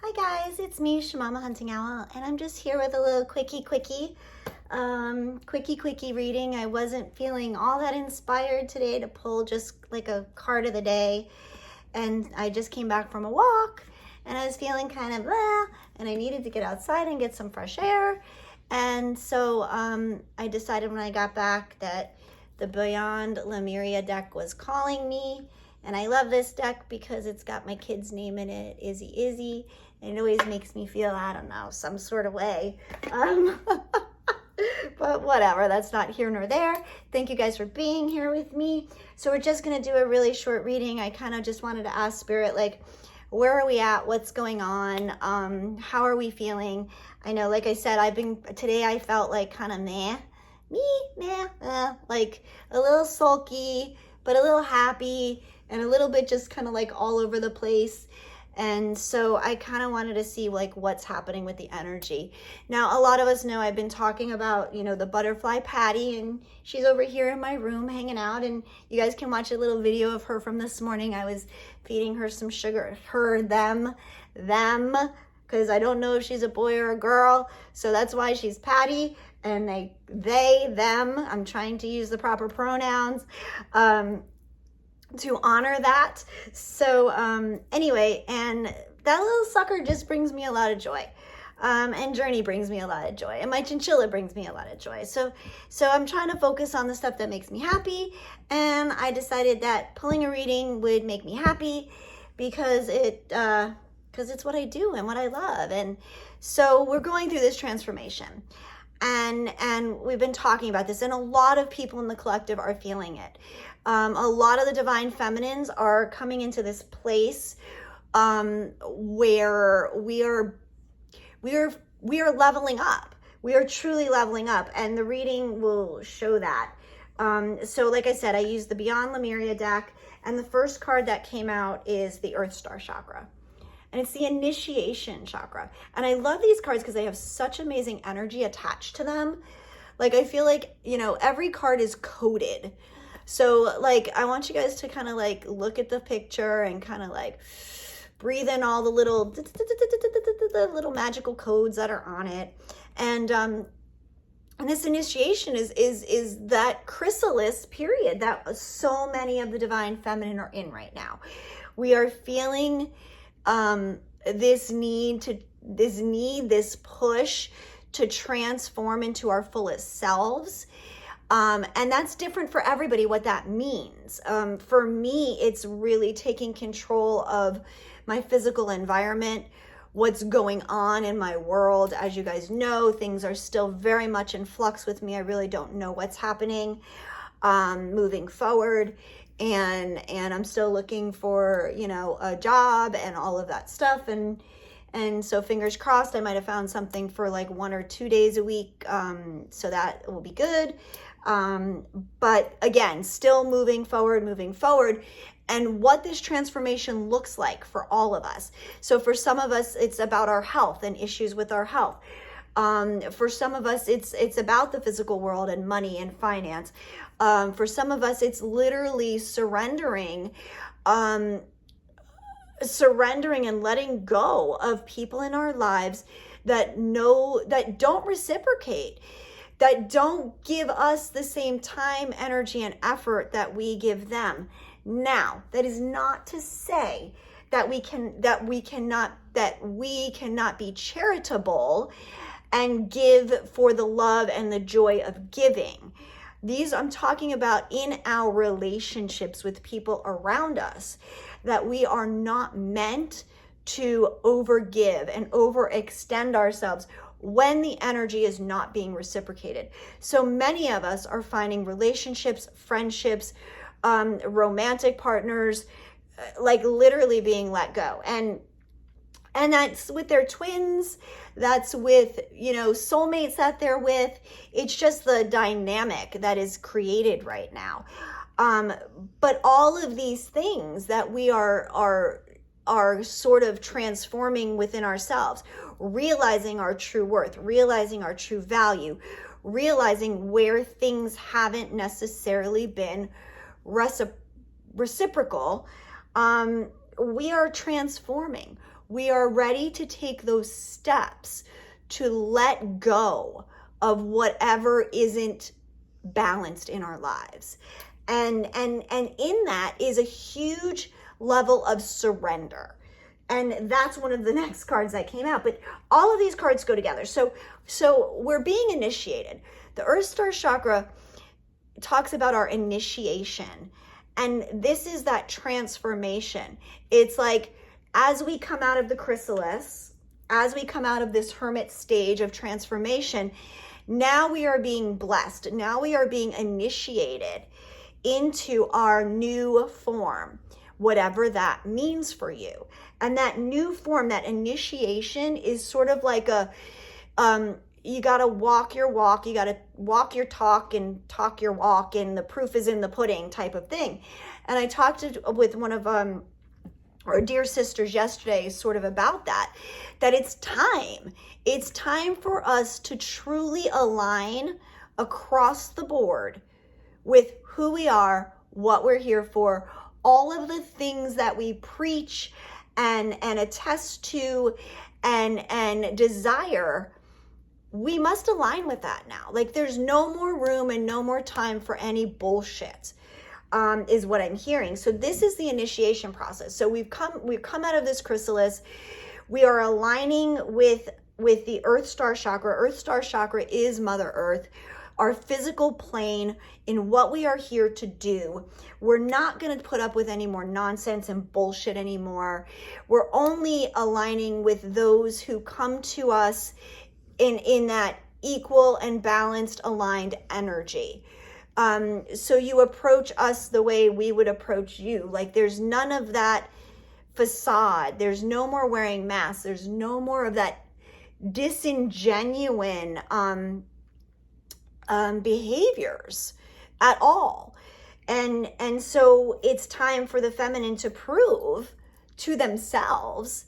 Hi guys, it's me, Shamama Hunting Owl, and I'm just here with a little quickie reading. I wasn't feeling all that inspired today to pull just like a card of the day, and I just came back from a walk, and I was feeling kind of blah, and I needed to get outside and get some fresh air, and so I decided when I got back that the Beyond Lemuria deck was calling me. And I love this deck because it's got my kid's name in it, Izzy. And it always makes me feel, I don't know, some sort of way. But whatever, that's not here nor there. Thank you guys for being here with me. So we're just gonna do a really short reading. I kind of just wanted to ask Spirit, like, where are we at? What's going on? How are we feeling? I know, like I said, today I felt like kind of like a little sulky, but a little happy, and a little bit just kind of like all over the place. And so I kind of wanted to see like what's happening with the energy. Now, a lot of us know I've been talking about, the butterfly Patty, and she's over here in my room hanging out, and you guys can watch a little video of her from this morning. I was feeding her some sugar, them, because I don't know if she's a boy or a girl. So that's why she's Patty, and they, them. I'm trying to use the proper pronouns. To honor that. So anyway, and that little sucker just brings me a lot of joy. And Journey brings me a lot of joy, and my chinchilla brings me a lot of joy. So I'm trying to focus on the stuff that makes me happy, and I decided that pulling a reading would make me happy because it's what I do and what I love. And so we're going through this transformation. And we've been talking about this, and a lot of people in the collective are feeling it. A lot of the divine feminines are coming into this place where we are leveling up. We are truly leveling up, and the reading will show that. So like I said, I used the Beyond Lemuria deck, and the first card that came out is the Earth Star chakra. And it's the initiation chakra. And I love these cards because they have such amazing energy attached to them. Like, I feel like, every card is coded. So, like, I want you guys to kind of, like, look at the picture and kind of, like, breathe in all the little magical codes that are on it. And this initiation is that chrysalis period that so many of the divine feminine are in right now. We are feeling this push to transform into our fullest selves. And that's different for everybody, what that means. For me, it's really taking control of my physical environment, what's going on in my world. As you guys know, things are still very much in flux with me. I really don't know what's happening moving forward. And I'm still looking for, a job and all of that stuff. And so fingers crossed, I might have found something for like 1 or 2 days a week. So that will be good. But again, still moving forward. And what this transformation looks like for all of us. So for some of us, it's about our health and issues with our health. For some of us, it's about the physical world and money and finance. For some of us, it's literally surrendering and letting go of people in our lives that don't reciprocate, that don't give us the same time, energy, and effort that we give them. Now, that is not to say that we cannot be charitable and give for the love and the joy of giving. These I'm talking about in our relationships with people around us, that we are not meant to overgive and overextend ourselves when the energy is not being reciprocated. So many of us are finding relationships, friendships, romantic partners, like literally being let go. And that's with their twins, that's with, soulmates that they're with. It's just the dynamic that is created right now. But all of these things that we are sort of transforming within ourselves, realizing our true worth, realizing our true value, realizing where things haven't necessarily been reciprocal, we are transforming. We are ready to take those steps to let go of whatever isn't balanced in our lives. And in that is a huge level of surrender. And that's one of the next cards that came out. But all of these cards go together. So we're being initiated. The Earth Star Chakra talks about our initiation. And this is that transformation. It's like, as we come out of the chrysalis, as we come out of this hermit stage of transformation, now we are being blessed. Now we are being initiated into our new form, whatever that means for you. And that new form, that initiation, is sort of like a, you got to walk your walk, you got to walk your talk and talk your walk, and the proof is in the pudding type of thing. And I talked with one of our dear sisters yesterday sort of about that it's time. It's time for us to truly align across the board with who we are, what we're here for, all of the things that we preach and attest to and desire. We must align with that now. Like, there's no more room and no more time for any bullshit, is what I'm hearing. So this is the initiation process. So we've come out of this chrysalis. We are aligning with the Earth Star Chakra. Earth Star Chakra is Mother Earth, our physical plane, in what we are here to do. We're not going to put up with any more nonsense and bullshit anymore. We're only aligning with those who come to us in that equal and balanced, aligned energy. So you approach us the way we would approach you. Like, there's none of that facade. There's no more wearing masks. There's no more of that disingenuine behaviors at all. And so it's time for the feminine to prove to themselves,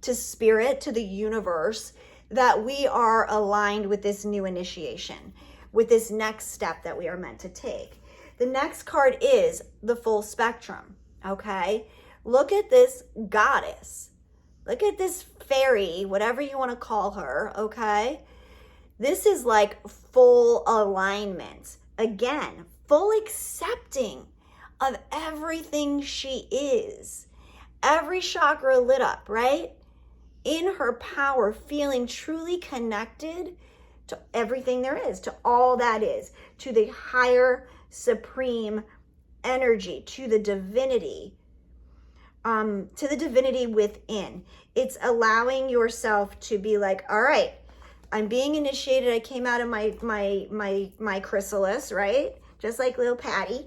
to spirit, to the universe, that we are aligned with this new initiation, with this next step that we are meant to take. The next card is the full spectrum, okay? Look at this goddess. Look at this fairy, whatever you want to call her, okay? This is like full alignment. Again, full accepting of everything she is. Every chakra lit up, right? In her power, feeling truly connected to everything there is, to all that is, to the higher supreme energy, to the divinity within. It's allowing yourself to be like, all right, I'm being initiated. I came out of my chrysalis, right? Just like little Patty.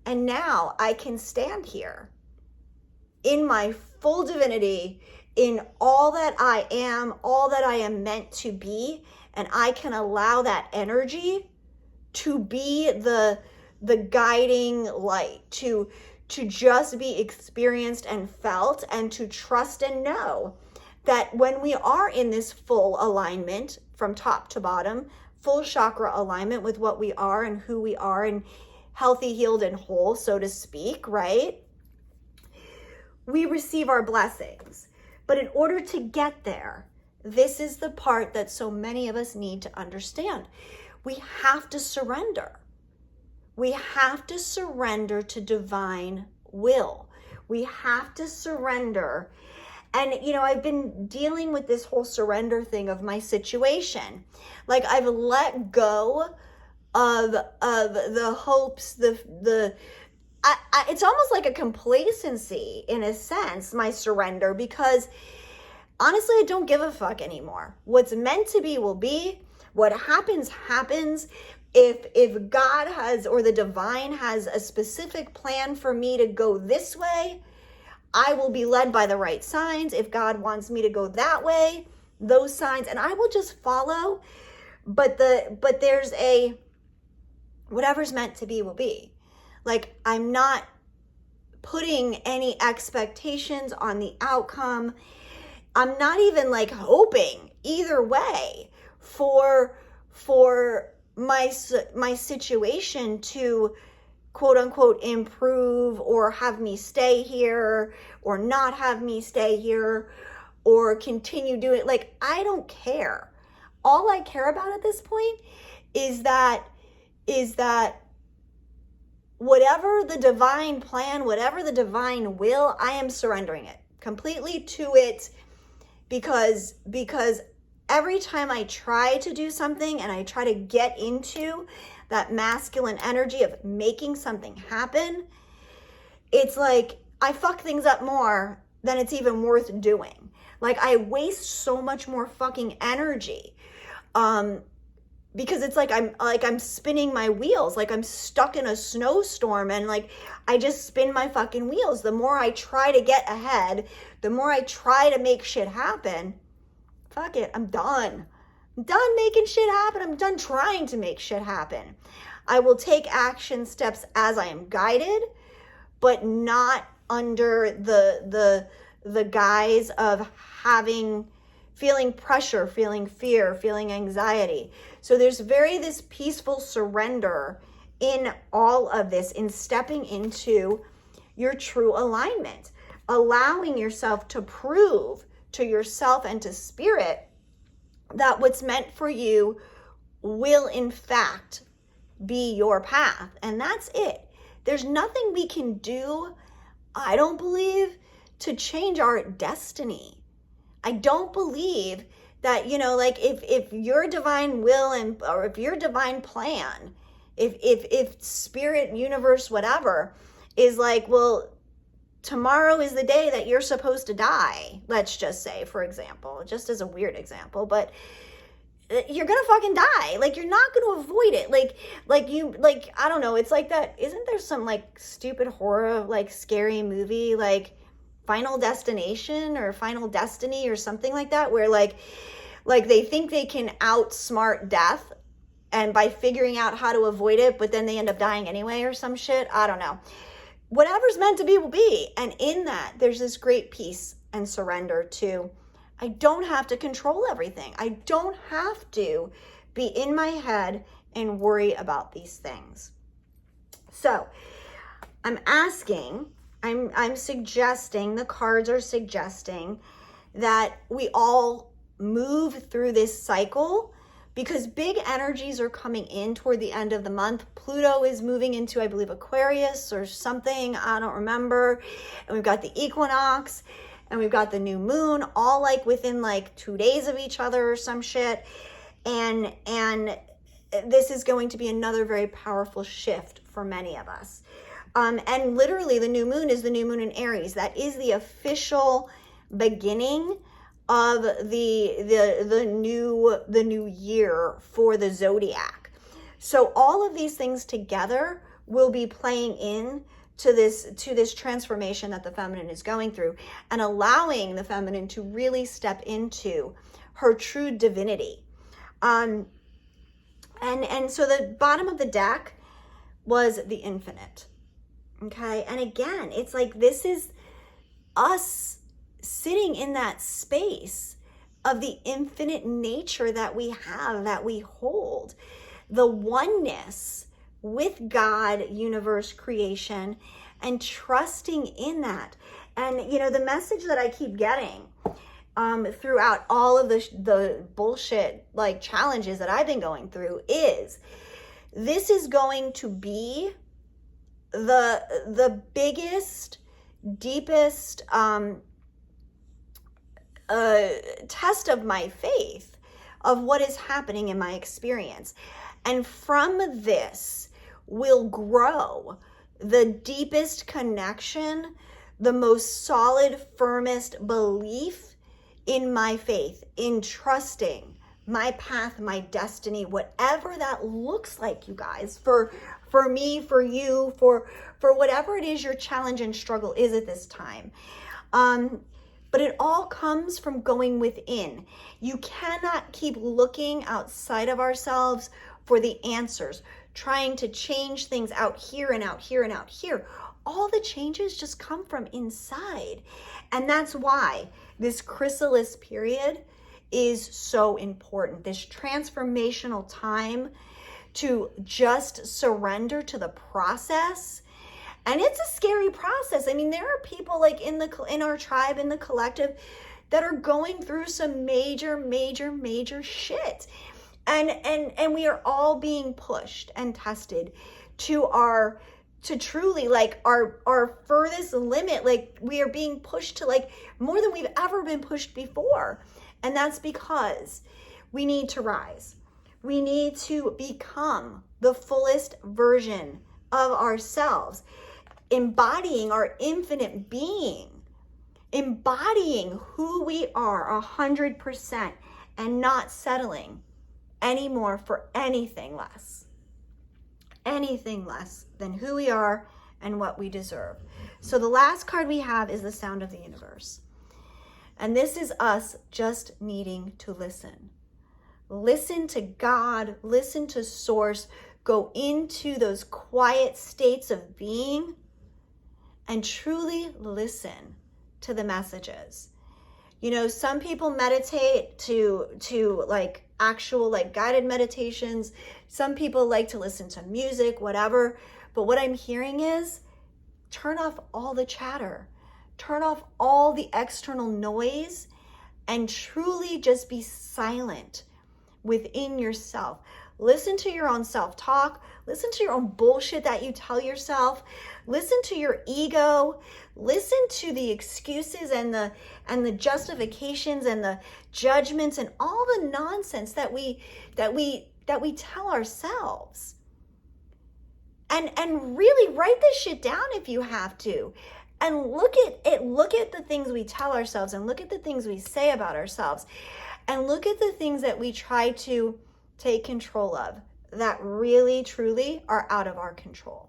And now I can stand here in my full divinity, in all that I am meant to be, and I can allow that energy to be the guiding light, to just be experienced and felt, and to trust and know that when we are in this full alignment from top to bottom, full chakra alignment with what we are and who we are, and healthy, healed, and whole, so to speak, right? We receive our blessings. But in order to get there, this is the part that so many of us need to understand. We have to surrender. We have to surrender to divine will. We have to surrender. And, I've been dealing with this whole surrender thing of my situation. Like, I've let go of the hopes, it's almost like a complacency in a sense, my surrender, because honestly, I don't give a fuck anymore. What's meant to be will be. What happens, happens. If God has, or the divine has, a specific plan for me to go this way, I will be led by the right signs. If God wants me to go that way, those signs, and I will just follow. But there's a, whatever's meant to be will be. Like, I'm not putting any expectations on the outcome. I'm not even like hoping either way for my situation to quote unquote improve, or have me stay here or not have me stay here. or continue doing, like, I don't care. All I care about at this point is that whatever the divine plan, whatever the divine will, I am surrendering it completely to it, because every time I try to do something and I try to get into that masculine energy of making something happen, it's like I fuck things up more than it's even worth doing. Like, I waste so much more fucking energy because it's like I'm spinning my wheels, like I'm stuck in a snowstorm, and like I just spin my fucking wheels. The more I try to get ahead, the more I try to make shit happen, fuck it, I'm done. I'm done making shit happen. I'm done trying to make shit happen. I will take action steps as I am guided, but not under the guise of feeling pressure, feeling fear, feeling anxiety. So there's this peaceful surrender in all of this, in stepping into your true alignment, allowing yourself to prove to yourself and to spirit that what's meant for you will in fact be your path. And that's it. There's nothing we can do, I don't believe, to change our destiny. I don't believe that, like if your divine will or if your divine plan, if spirit, universe, whatever, is like, well, tomorrow is the day that you're supposed to die, let's just say, for example, just as a weird example, but you're gonna fucking die. Like, you're not gonna avoid it. Like I don't know, it's like that. Isn't there some like stupid horror, like scary movie, like Final Destination or Final Destiny or something like that, where like they think they can outsmart death and by figuring out how to avoid it, but then they end up dying anyway or some shit? I don't know. Whatever's meant to be will be. And in that, there's this great peace and surrender to, I don't have to control everything. I don't have to be in my head and worry about these things. So I'm suggesting, the cards are suggesting that we all move through this cycle, because big energies are coming in toward the end of the month. Pluto is moving into, I believe, Aquarius or something, I don't remember. And we've got the equinox and we've got the new moon, all like within like 2 days of each other or some shit. And this is going to be another very powerful shift for many of us. And literally the new moon is the new moon in Aries. That is the official beginning of the new year for the zodiac. So all of these things together will be playing in to this transformation that the feminine is going through, and allowing the feminine to really step into her true divinity. And so the bottom of the deck was the infinite. Okay. And again, it's like, this is us sitting in that space of the infinite nature that we have, that we hold, the oneness with God, universe, creation, and trusting in that. And, the message that I keep getting throughout all of the bullshit, like, challenges that I've been going through is, this is going to be the biggest, deepest test of my faith, of what is happening in my experience. And from this will grow the deepest connection, the most solid, firmest belief in my faith, in trusting my path, my destiny, whatever that looks like, you guys, for me, for you, for whatever it is your challenge and struggle is at this time. But it all comes from going within. You cannot keep looking outside of ourselves for the answers, trying to change things out here and out here and out here. All the changes just come from inside. And that's why this chrysalis period is so important. This transformational time to just surrender to the process. And it's a scary process. I mean, there are people like in our tribe, in the collective, that are going through some major shit. And we are all being pushed and tested to truly like our furthest limit. Like we are being pushed to like more than we've ever been pushed before. And that's because we need to rise. We need to become the fullest version of ourselves, embodying our infinite being, embodying who we are 100% and not settling anymore for anything less than who we are and what we deserve. So the last card we have is the Sound of the Universe. And this is us just needing to listen. Listen to God, listen to Source, go into those quiet states of being and truly listen to the messages. You know, some people meditate to like actual like guided meditations. Some people like to listen to music, whatever. But what I'm hearing is turn off all the chatter. Turn off all the external noise and truly just be silent within yourself. Listen to your own self-talk. Listen to your own bullshit that you tell yourself. Listen to your ego. Listen to the excuses and the justifications and the judgments and all the nonsense that we tell ourselves. And really write this shit down if you have to. And look at the things we tell ourselves and look at the things we say about ourselves and look at the things that we try to take control of that really, truly are out of our control.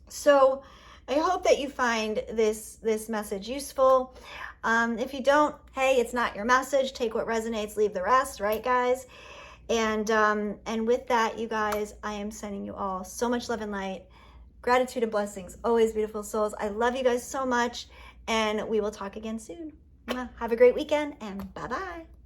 So I hope that you find this message useful. If you don't, hey, it's not your message. Take what resonates, leave the rest, right, guys? And with that, you guys, I am sending you all so much love and light. Gratitude and blessings, always, beautiful souls. I love you guys so much, and we will talk again soon. Have a great weekend, and bye-bye.